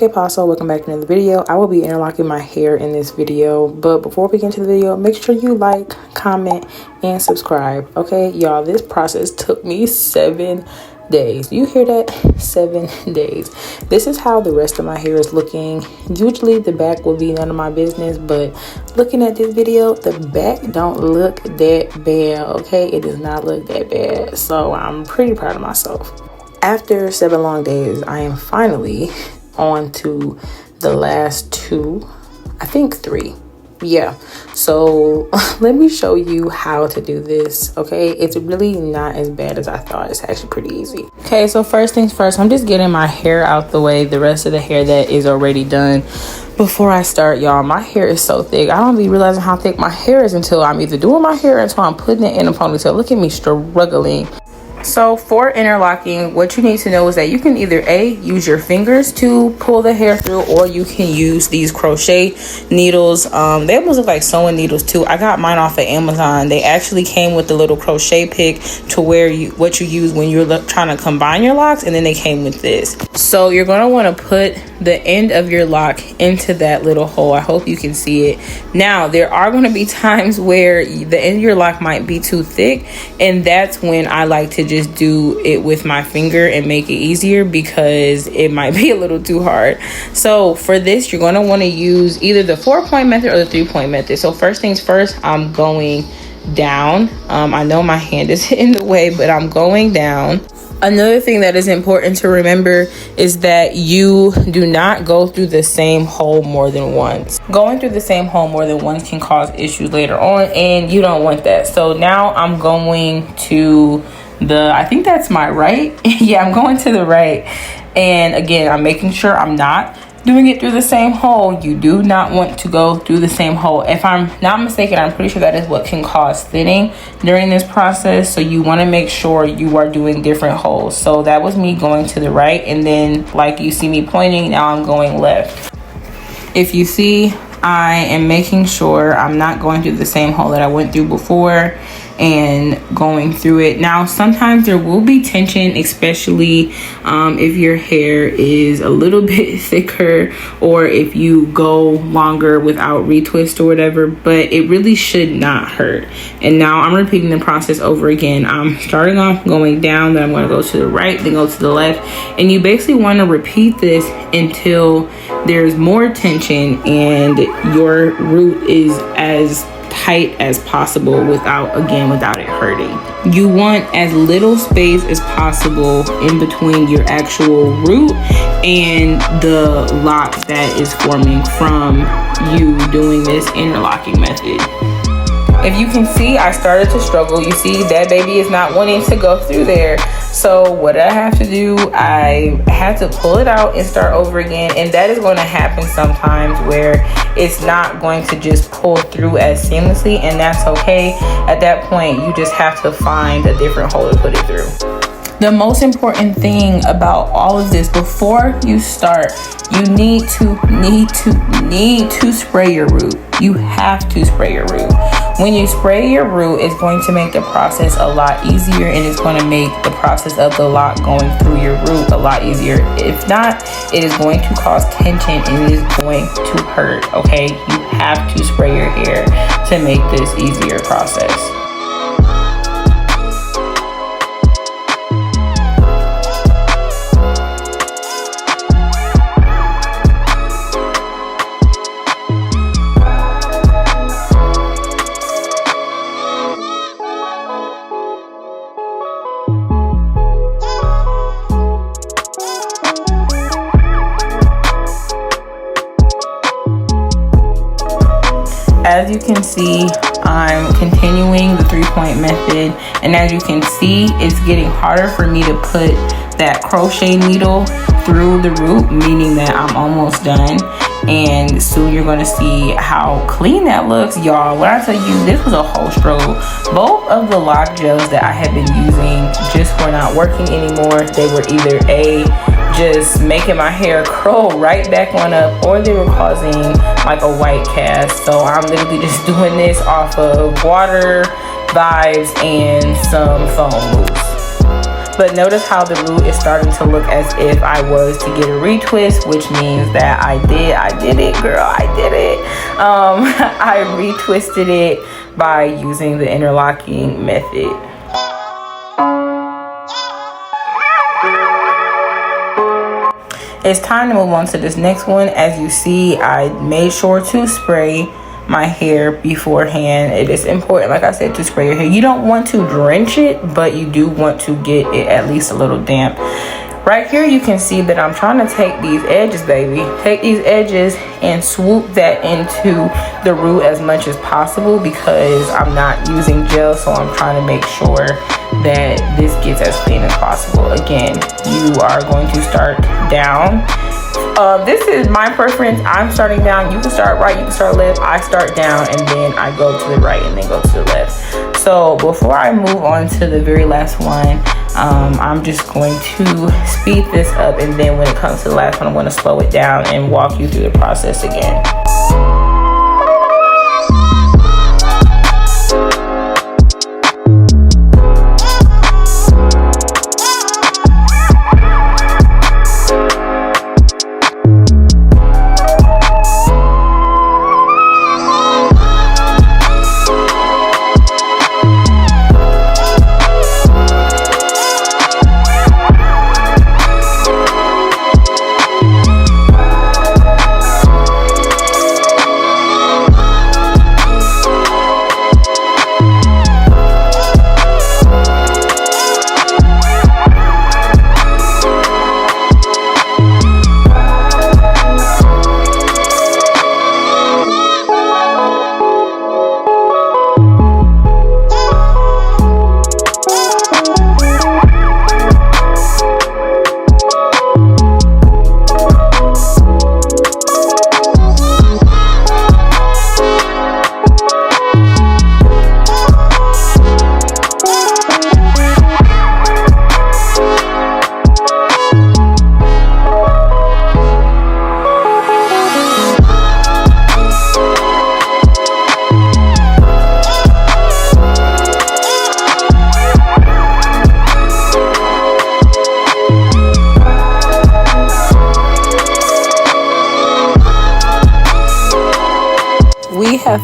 Okay, Paso, welcome back to another video. I will be interlocking my hair in this video, but before we get into the video, make sure you like, comment, and subscribe. Okay, y'all, this process took me 7 days. You hear that? 7 days. This is how the rest of my hair is looking. Usually the back will be none of my business, but looking at this video, the back don't look that bad. Okay, it does not look that bad, so I'm pretty proud of myself. After 7 long days, I am finally on to the last 2, I think 3. Yeah, so let me show you how to do this. Okay, it's really not as bad as I thought. It's actually pretty easy. Okay, so first things first, I'm just getting my hair out the way, the rest of the hair that is already done. Before I start, y'all, my hair is so thick. I don't be realizing how thick my hair is until I'm either doing my hair or until I'm putting it in a ponytail. Look at me struggling. So for interlocking, what you need to know is that you can either use your fingers to pull the hair through, or you can use these crochet needles. They almost look like sewing needles too. I got mine off of Amazon. They actually came with the little crochet pick to where what you use when you're trying to combine your locks, and then they came with this. So you're going to want to put the end of your lock into that little hole. I hope you can see it. Now there are going to be times where the end of your lock might be too thick, and that's when I like to just do it with my finger and make it easier, because it might be a little too hard. So for this, you're going to want to use either the 4-point method or the 3-point method. So first things first, I'm going down. I know my hand is in the way, but I'm going down. Another thing that is important to remember is that you do not go through the same hole more than once. Going through the same hole more than once can cause issues later on, and you don't want that. So now I'm going to I think that's my right. Yeah, I'm going to the right. And again, I'm making sure I'm not doing it through the same hole. You do not want to go through the same hole. If I'm not mistaken, I'm pretty sure that is what can cause thinning during this process. So you want to make sure you are doing different holes. So that was me going to the right, and then like you see me pointing, now I'm going left. If you see, I am making sure I'm not going through the same hole that I went through before and going through it. Now sometimes there will be tension, especially if your hair is a little bit thicker, or if you go longer without retwist or whatever, but it really should not hurt. And now I'm repeating the process over again. I'm starting off going down, then I'm going to go to the right, then go to the left, and you basically want to repeat this until there's more tension and your root is as tight as possible without it hurting. You want as little space as possible in between your actual root and the lock that is forming from you doing this interlocking method. If you can see, I started to struggle. You see, that baby is not wanting to go through there. So what I have to do, I had to pull it out and start over again. And that is going to happen sometimes where it's not going to just pull through as seamlessly, and that's okay. At that point, you just have to find a different hole to put it through. The most important thing about all of this, before you start, you need to spray your root. You have to spray your root. When you spray your root, it's going to make the process a lot easier, and it's going to make the process of the lock going through your root a lot easier. If not, it is going to cause tension and it is going to hurt. Okay, you have to spray your hair to make this easier process. As you can see, I'm continuing the 3-point method, and as you can see, it's getting harder for me to put that crochet needle through the root, meaning that I'm almost done. And soon you're going to see how clean that looks, y'all. When I tell you, this was a whole struggle. Both of the lock gels that I had been using just were not working anymore. They were either just making my hair curl right back on up, or they were causing like a white cast. So I'm literally just doing this off of water, vibes, and some foam mousse. But notice how the root is starting to look as if I was to get a retwist, which means that I did it, girl, I did it. I retwisted it by using the interlocking method. It's time to move on to this next one. As you see, I made sure to spray my hair beforehand. It is important, like I said, to spray your hair. You don't want to drench it, but you do want to get it at least a little damp. Right here, you can see that I'm trying to take these edges, baby. Take these edges and swoop that into the root as much as possible, because I'm not using gel, so I'm trying to make sure that this gets as clean as possible. Again, you are going to start down. This is my preference. I'm starting down. You can start right, you can start left. I start down and then I go to the right and then go to the left. So before I move on to the very last one, I'm just going to speed this up, and then when it comes to the last one, I'm going to slow it down and walk you through the process again. We have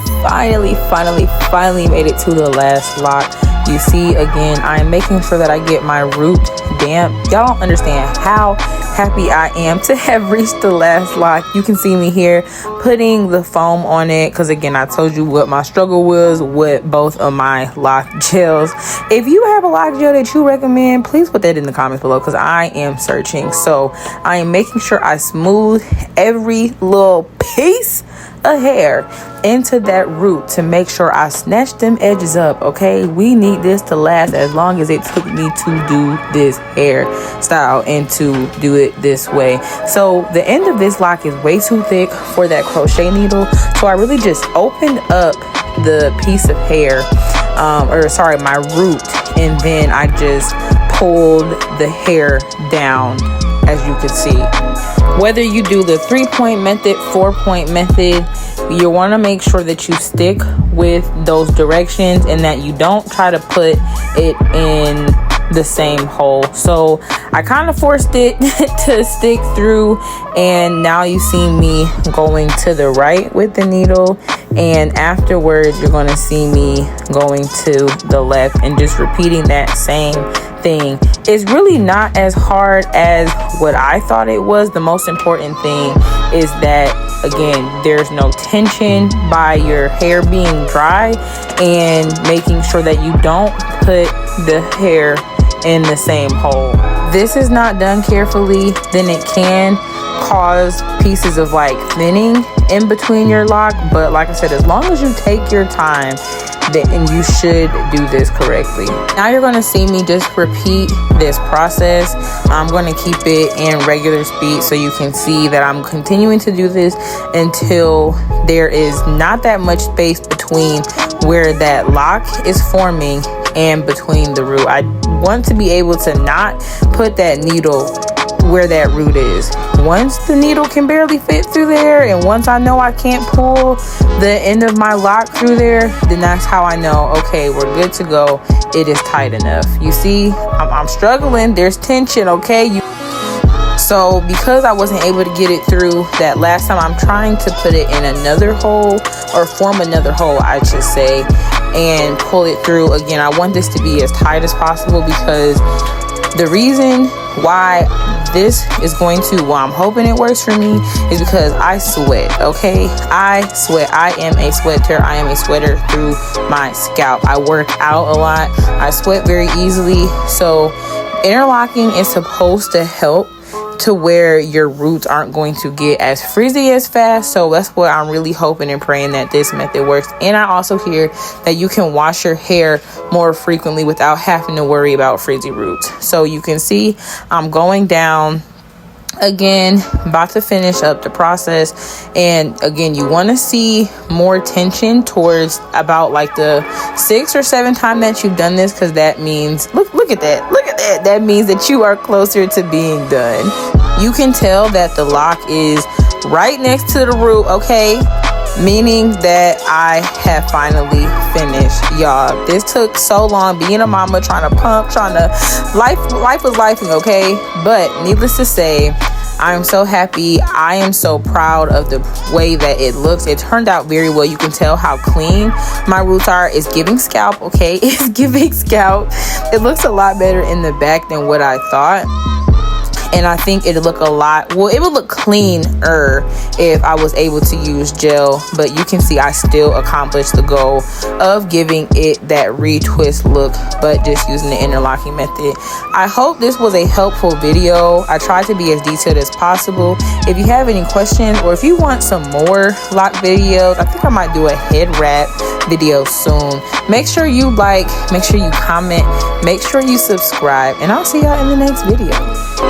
finally made it to the last lock. You see, again, I am making sure that I get my root damp. Y'all don't understand how happy I am to have reached the last lock. You can see me here putting the foam on it, because again, I told you what my struggle was with both of my lock gels. If you have a lock gel that you recommend, please put that in the comments below, because I am searching. So I am making sure I smooth every little piece of hair into that root to make sure I snatch them edges up. Okay, we need this to last as long as it took me to do this hairstyle and to do it this way. So the end of this lock is way too thick for that crochet needle, so I really just opened up the piece of hair, my root, and then I just pulled the hair down, as you can see. Whether you do the 3-point method, 4-point method, you want to make sure that you stick with those directions and that you don't try to put it in the same hole. So I kind of forced it to stick through, and now you see me going to the right with the needle, and afterwards you're going to see me going to the left and just repeating that same thing. It's really not as hard as what I thought it was. The most important thing is that, again, there's no tension by your hair being dry, and making sure that you don't put the hair in the same hole. This is not done carefully, then it can cause pieces of like thinning in between your lock. But like I said, as long as you take your time, then you should do this correctly. Now you're going to see me just repeat this process. I'm going to keep it in regular speed so you can see that I'm continuing to do this until there is not that much space between where that lock is forming and between the root. I want to be able to not put that needle where that root is. once the needle can barely fit through there, and once I know I can't pull the end of my lock through there, then that's how I know, okay, we're good to go. It is tight enough. You see, I'm struggling. There's tension, okay? So because I wasn't able to get it through that last time, I'm trying to put it in another hole, or form another hole, I should say, and pull it through. Again, I want this to be as tight as possible, because the reason why this is going to, well, I'm hoping it works for me, is because I sweat, okay? I sweat. I am a sweater. I am a sweater through my scalp. I work out a lot. I sweat very easily. So interlocking is supposed to help to where your roots aren't going to get as frizzy as fast. So that's what I'm really hoping and praying, that this method works. And I also hear that you can wash your hair more frequently without having to worry about frizzy roots. So you can see I'm going down again, about to finish up the process. And again, you want to see more tension towards about like the 6th or 7th time that you've done this, because that means, look at that, that means that you are closer to being done. You can tell that the lock is right next to the root, okay, meaning that I have finally finished, y'all. This took so long, being a mama, trying to pump, life was lifing, okay? But needless to say, I'm so happy. I am so proud of the way that it looks. It turned out very well. You can tell how clean my roots are. It's giving scalp, okay? It's giving scalp. It looks a lot better in the back than what I thought. And I think it'd look a lot, well, it would look cleaner if I was able to use gel. But you can see I still accomplished the goal of giving it that retwist look, but just using the interlocking method. I hope this was a helpful video. I tried to be as detailed as possible. If you have any questions, or if you want some more lock videos, I think I might do a head wrap video soon. Make sure you like, make sure you comment, make sure you subscribe, and I'll see y'all in the next video.